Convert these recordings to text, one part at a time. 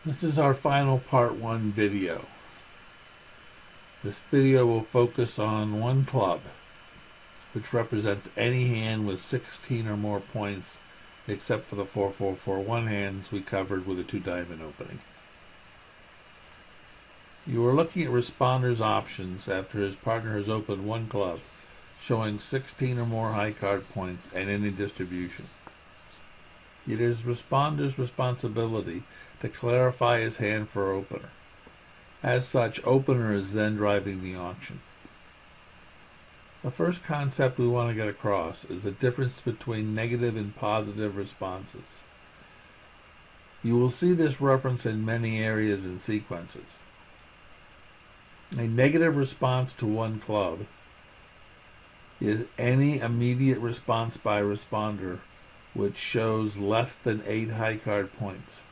This is our final part 1 video. This video will focus on one club, which represents any hand with 16 or more points, except for the 4-4-4-1 hands we covered with a 2-diamond opening. You are looking at responder's options after his partner has opened one club, showing 16 or more high card points and any distribution. It is responder's responsibility to clarify his hand for opener. As such, opener is then driving the auction. The first concept we want to get across is the difference between negative and positive responses. You will see this reference in many areas and sequences. A negative response to one club is any immediate response by responder which shows less than 8 high card points.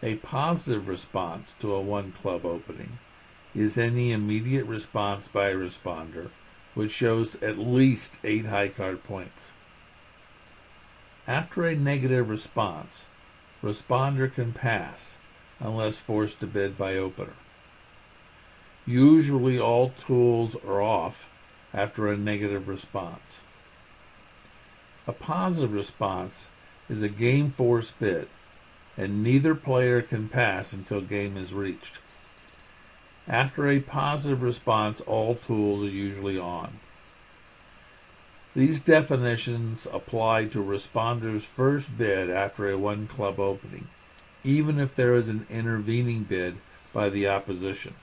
A positive response to a one club opening is any immediate response by a responder which shows at least 8 high card points. After a negative response, responder can pass unless forced to bid by opener. Usually all tools are off after a negative response. A positive response is a game force bid, and neither player can pass until game is reached. After a positive response, all tools are usually on. These definitions apply to responder's first bid after a one club opening, even if there is an intervening bid by the opposition.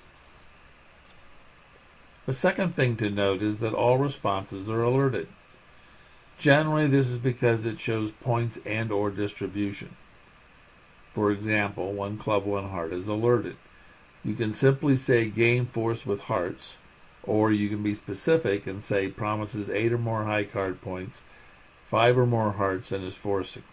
The second thing to note is that all responses are alerted. Generally, this is because it shows points and or distribution. For example, one club, one heart is alerted. You can simply say game force with hearts, or you can be specific and say promises 8 or more high card points, 5 or more hearts, and is forcing.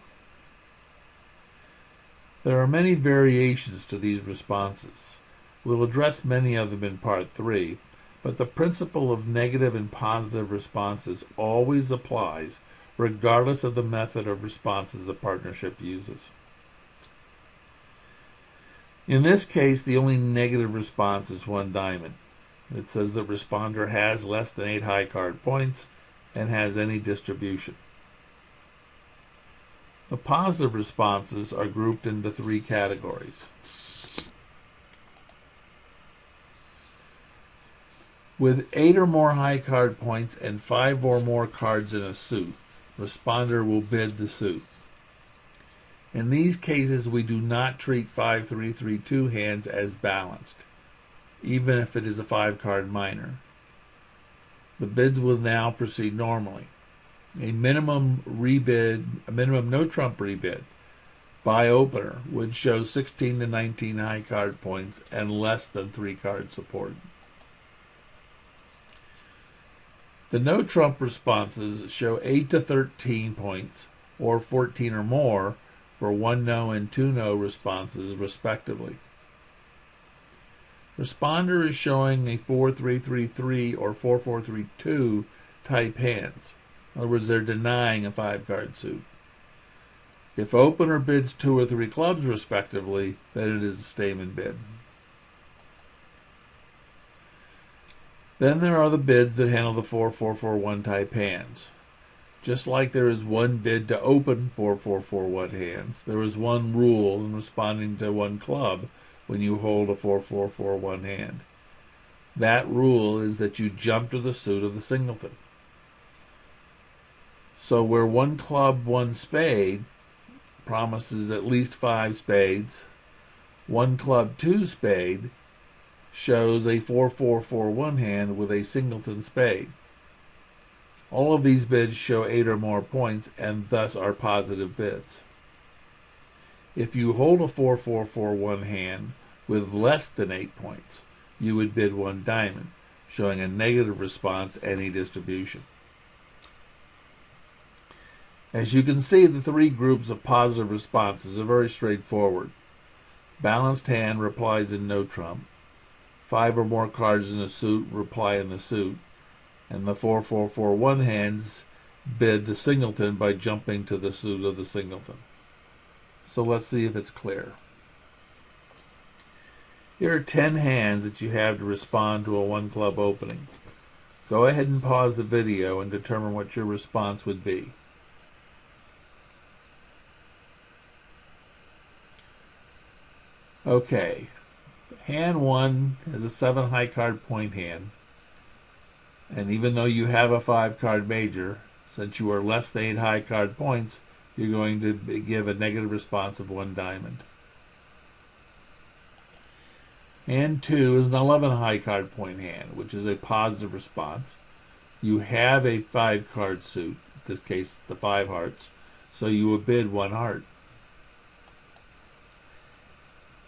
There are many variations to these responses. We'll address many of them in part 3, but the principle of negative and positive responses always applies regardless of the method of responses the partnership uses. In this case, the only negative response is one diamond. It says that responder has less than 8 high card points and has any distribution. The positive responses are grouped into 3 categories. With 8 or more high card points and 5 or more cards in a suit, responder will bid the suit. In these cases, we do not treat 5-3-3-2 hands as balanced, even if it is a 5-card minor. The bids will now proceed normally. A minimum no-trump rebid by opener would show 16 to 19 high card points and less than 3 card support. The no-trump responses show 8 to 13 points, or 14 or more, for 1 no and 2 no responses, respectively. Responder is showing a 4-3-3-3 or 4-4-3-2 type hands. In other words, they're denying a 5-card suit. If opener bids 2 or 3 clubs, respectively, then it is a stamen bid. Then there are the bids that handle the 4-4-4-1 type hands. Just like there is one bid to open 4-4-4-1 hands, there is one rule in responding to one club when you hold a 4-4-4-1 hand. That rule is that you jump to the suit of the singleton. So where one club, one spade promises at least 5 spades, one club, 2 spade shows a 4-4-4-1 hand with a singleton spade. All of these bids show 8 or more points and thus are positive bids. If you hold a 4-4-4-1 hand with less than 8 points, you would bid 1 diamond, showing a negative response any distribution. As you can see, the 3 groups of positive responses are very straightforward. Balanced hand replies in no trump. 5 or more cards in a suit reply in the suit. And the 4-4-4-1 hands bid the singleton by jumping to the suit of the singleton. So let's see if it's clear. Here are 10 hands that you have to respond to a one club opening. Go ahead and pause the video and determine what your response would be. Okay, hand 1 is a 7 high card point hand, and even though you have a 5 card major, since you are less than 8 high card points, you're going to give a negative response of 1 diamond. Hand 2 is an 11 high card point hand, which is a positive response. You have a 5 card suit, in this case the 5 hearts, so you will bid 1 heart.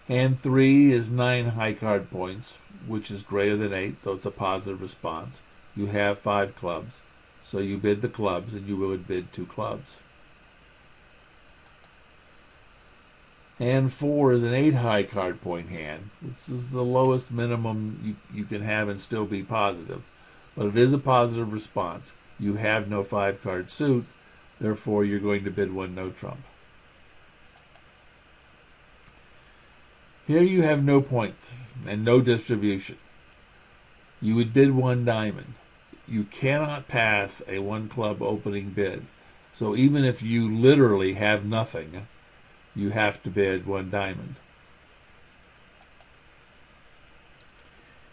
Hand 3 is 9 high card points, which is greater than 8, so it's a positive response. You have 5 clubs, so you bid the clubs, and you would bid 2 clubs. Hand 4 is an 8 high card point hand, which is the lowest minimum you can have and still be positive. But it is a positive response. You have no 5 card suit, therefore you're going to bid 1 no trump. Here you have no points and no distribution. You would bid 1 diamond. You cannot pass a 1 club opening bid. So even if you literally have nothing, you have to bid 1 diamond.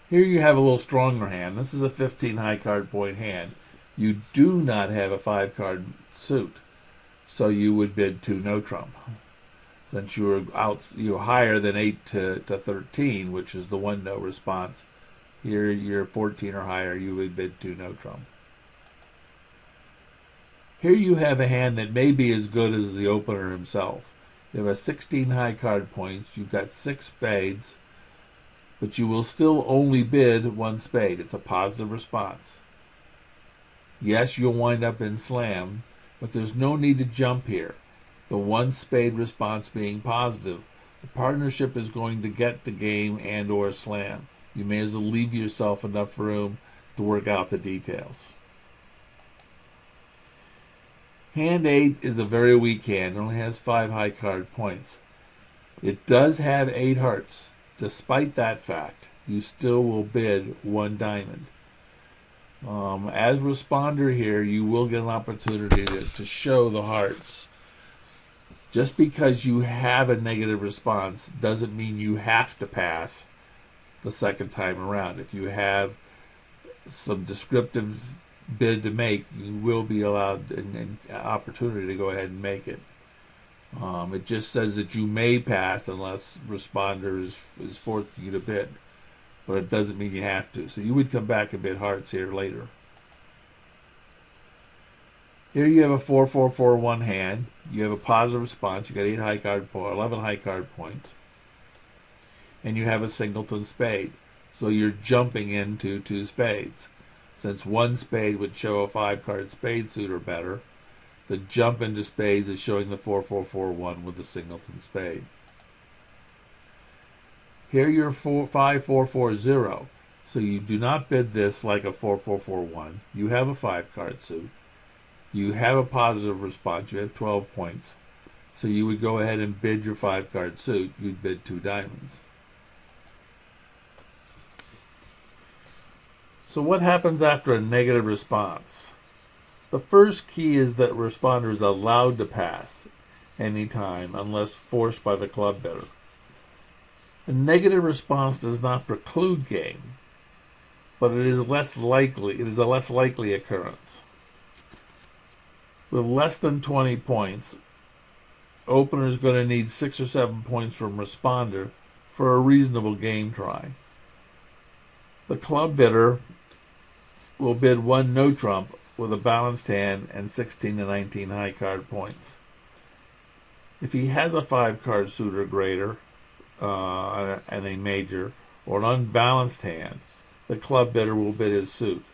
Here you have a little stronger hand. This is a 15 high card point hand. You do not have a 5 card suit, so you would bid 2 no trump. Since you're higher than 8 to 13, which is the 1 no response, here you're 14 or higher, you would bid 2 no trump. Here you have a hand that may be as good as the opener himself. You have a 16 high card points, you've got 6 spades, but you will still only bid 1 spade. It's a positive response. Yes, you'll wind up in slam, but there's no need to jump here. The 1 spade response being positive, the partnership is going to get the game and or slam. You may as well leave yourself enough room to work out the details. Hand 8 is a very weak hand. It only has 5 high card points. It does have 8 hearts. Despite that fact, you still will bid 1 diamond. As responder here, you will get an opportunity to show the hearts. Just because you have a negative response doesn't mean you have to pass the second time around. If you have some descriptive bid to make, you will be allowed an opportunity to go ahead and make it. It just says that you may pass unless responder is forcing you to bid, but it doesn't mean you have to. So you would come back and bid hearts here later. Here you have a 4-4-4-1 hand. You have a positive response. You got 8 high card points, 11 high card points, and you have a singleton spade. So you're jumping into 2 spades. Since 1 spade would show a 5 card spade suit or better, the jump into spades is showing the 4-4-4-1 with a singleton spade. Here you're 5-4-4-0. So you do not bid this like a 4-4-4-1. You have a 5 card suit. You have a positive response. You have 12 points. So you would go ahead and bid your 5 card suit. You'd bid 2 diamonds. So what happens after a negative response? The first key is that responder is allowed to pass anytime unless forced by the club bidder. A negative response does not preclude game, but it is less likely. It is a less likely occurrence. With less than 20 points, opener is going to need 6 or 7 points from responder for a reasonable game try. The club bidder will bid 1 no trump with a balanced hand and 16 to 19 high card points. If he has a 5 card suit or greater and a major or an unbalanced hand, the club bidder will bid his suit.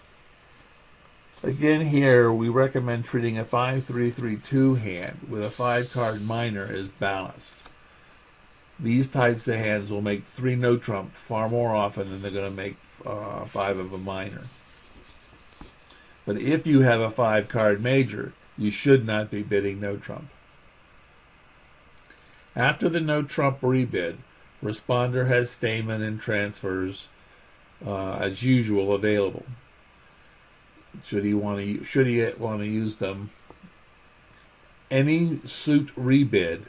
Again here, we recommend treating a 5-3-3-2 hand with a 5 card minor as balanced. These types of hands will make 3 no trump far more often than they're going to make 5 of a minor. But if you have a 5 card major, you should not be bidding no trump. After the no trump rebid, Responder has Stayman and transfers as usual available. Should he want to use them? Any suit rebid,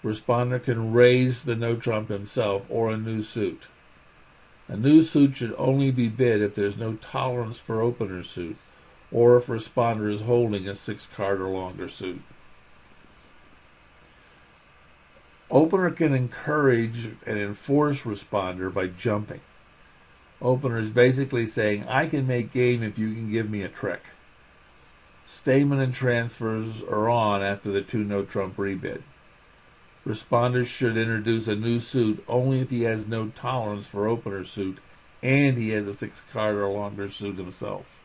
responder can raise the no trump himself or a new suit. A new suit should only be bid if there's no tolerance for opener suit, or if responder is holding a 6-card or longer suit. Opener can encourage and enforce responder by jumping. Opener is basically saying, I can make game if you can give me a trick. Stayman and transfers are on after the 2 no-trump rebid. Responder should introduce a new suit only if he has no tolerance for opener suit and he has a 6-card or longer suit himself.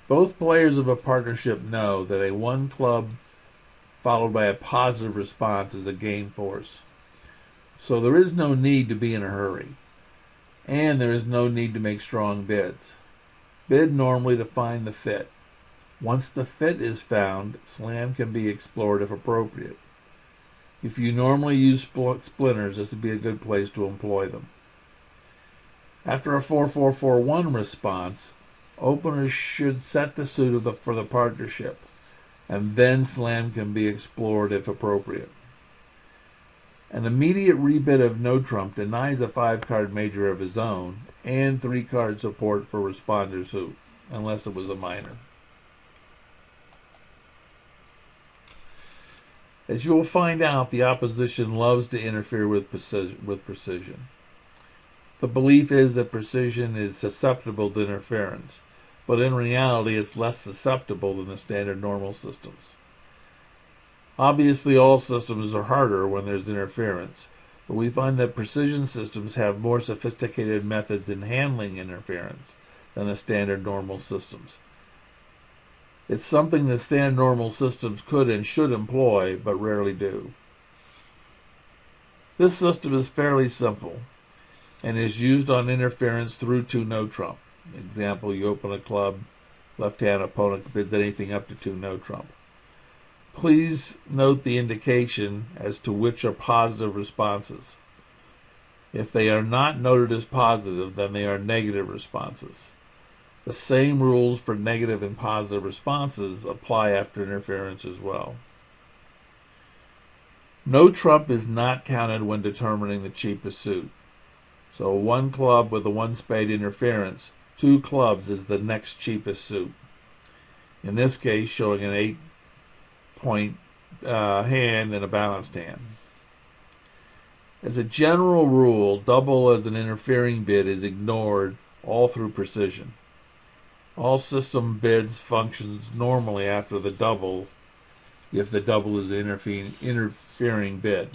Both players of a partnership know that a 1 club followed by a positive response is a game force. So there is no need to be in a hurry. And there is no need to make strong bids. Bid normally to find the fit. Once the fit is found, slam can be explored if appropriate. If you normally use splinters, this would be a good place to employ them. After a 4-4-4-1 response, openers should set the suit for the partnership, and then slam can be explored if appropriate. An immediate rebid of no trump denies a 5-card major of his own and 3-card support for responder suit, unless it was a minor. As you will find out, the opposition loves to interfere with precision. The belief is that precision is susceptible to interference, but in reality it's less susceptible than the standard normal systems. Obviously, all systems are harder when there's interference, but we find that precision systems have more sophisticated methods in handling interference than the standard normal systems. It's something that standard normal systems could and should employ, but rarely do. This system is fairly simple and is used on interference through to no trump. Example, you open a club, left-hand opponent bids anything up to 2 no trump. Please note the indication as to which are positive responses. If they are not noted as positive, then they are negative responses. The same rules for negative and positive responses apply after interference as well. No trump is not counted when determining the cheapest suit. So 1 club with a 1 spade interference, 2 clubs is the next cheapest suit. In this case, showing an 8-point hand and a balanced hand. As a general rule, double as an interfering bid is ignored all through precision. All system bids functions normally after the double if the double is an interfering bid.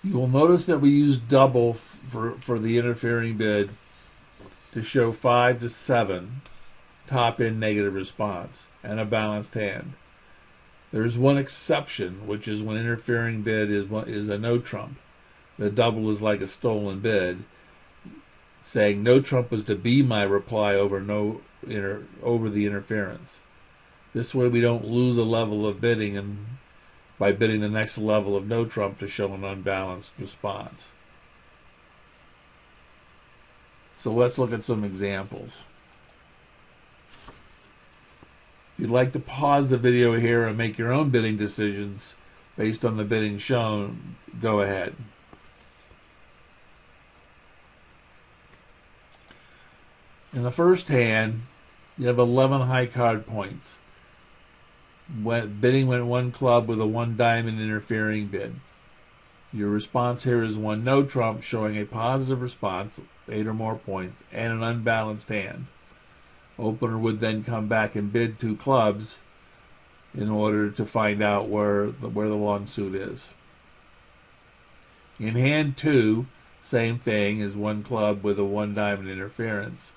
You will notice that we use double for the interfering bid to show 5 to 7 top-end negative response and a balanced hand. There is one exception, which is when interfering bid is a no trump. The double is like a stolen bid, saying no trump was to be my reply over the interference. This way we don't lose a level of bidding and by bidding the next level of no trump to show an unbalanced response. So let's look at some examples. If you'd like to pause the video here and make your own bidding decisions based on the bidding shown, go ahead. In the first hand, you have 11 high card points. Bidding went 1 club with a 1 diamond interfering bid. Your response here is 1 no trump, showing a positive response, 8 or more points, and an unbalanced hand. Opener would then come back and bid 2 clubs in order to find out where the long suit is. In hand 2, same thing as 1 club with a 1 diamond interference.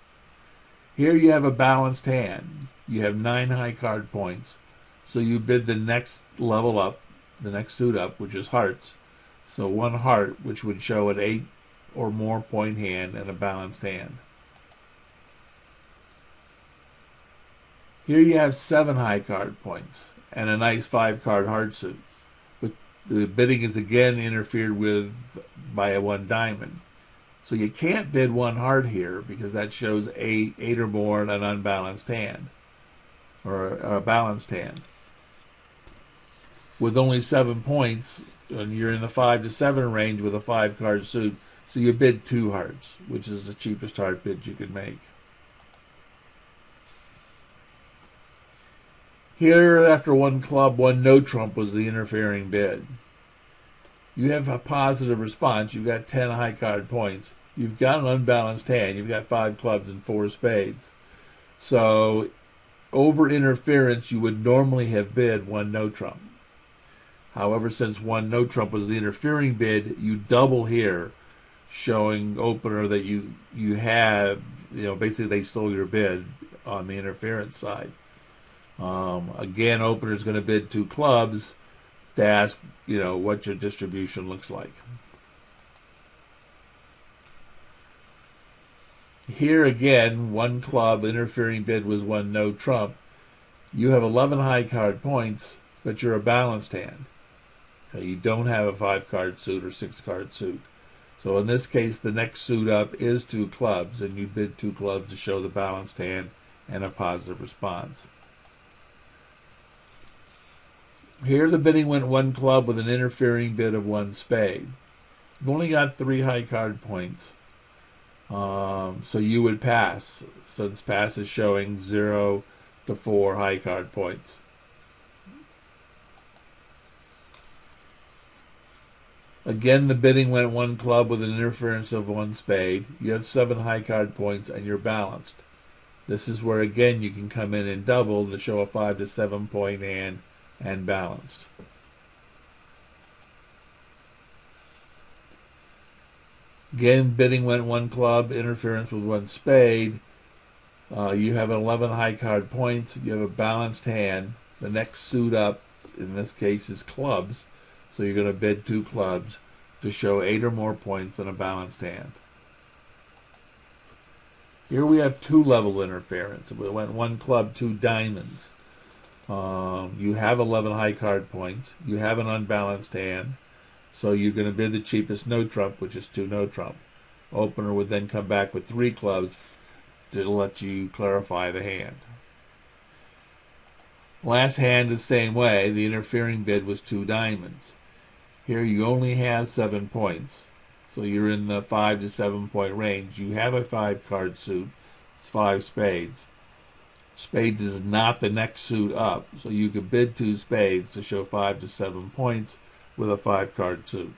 Here you have a balanced hand. You have 9 high card points. So you bid the next level up, the next suit up, which is hearts. So 1 heart, which would show an 8 or more point hand and a balanced hand. Here you have 7 high card points. and a nice 5-card hard suit. But the bidding is again interfered with by a 1 diamond. So you can't bid 1 heart here because that shows eight or more in an unbalanced hand, or a balanced hand. With only 7 points, and you're in the 5 to 7 range with a 5-card suit, so you bid 2 hearts, which is the cheapest heart bid you could make. Here, after 1 club, 1 no trump was the interfering bid. You have a positive response. You've got 10 high card points. You've got an unbalanced hand. You've got 5 clubs and 4 spades. So, over interference, you would normally have bid 1 no trump. However, since 1 no trump was the interfering bid, you double here, showing opener that you have, basically they stole your bid on the interference side. Again, opener's going to bid 2 clubs to ask, what your distribution looks like. Here again, 1 club, interfering bid was 1 no trump. You have 11 high card points, but you're a balanced hand. Okay, you don't have a 5-card suit or 6-card suit. So in this case, the next suit up is 2 clubs, and you bid 2 clubs to show the balanced hand and a positive response. Here the bidding went 1 club with an interfering bid of 1 spade. You've only got 3 high card points. So you would pass, since pass is showing 0 to 4 high card points. Again, the bidding went 1 club with an interference of 1 spade. You have 7 high card points and you're balanced. This is where again you can come in and double to show a 5 to 7 point hand and balanced. Again, bidding went 1 club, interference with 1 spade. You have 11 high card points. You have a balanced hand. The next suit up, in this case, is clubs. So you're going to bid 2 clubs to show 8 or more points in a balanced hand. Here we have 2-level interference. We went 1 club, 2 diamonds. You have 11 high card points. You have an unbalanced hand. So you're going to bid the cheapest no trump, which is 2 no trump. Opener would then come back with 3 clubs to let you clarify the hand. Last hand the same way. The interfering bid was 2 diamonds. Here you only have 7 points. So you're in the 5 to 7 point range. You have a 5-card suit. It's 5 spades. Spades is not the next suit up. So you could bid 2 spades to show 5 to 7 points with a 5-card suit.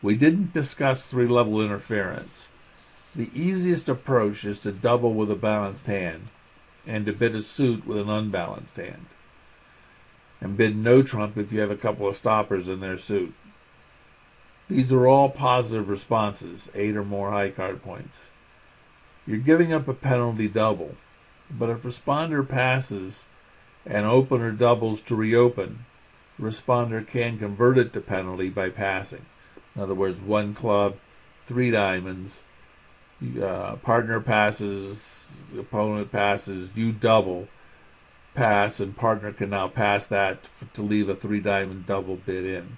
We didn't discuss 3-level interference. The easiest approach is to double with a balanced hand and to bid a suit with an unbalanced hand. And bid no trump if you have a couple of stoppers in their suit. These are all positive responses, 8 or more high card points. You're giving up a penalty double, but if responder passes and opener doubles to reopen, the responder can convert it to penalty by passing. In other words, 1 club, 3 diamonds, partner passes, opponent passes, you double, pass, and partner can now pass that to leave a 3-diamond double bid in.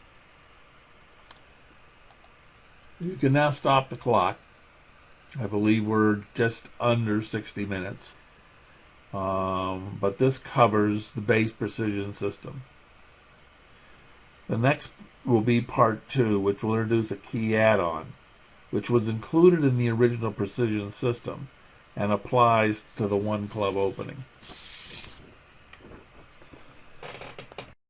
You can now stop the clock. I believe we're just under 60 minutes. But this covers the base precision system. The next will be part 2, which will introduce a key add-on, which was included in the original precision system and applies to the 1 club opening.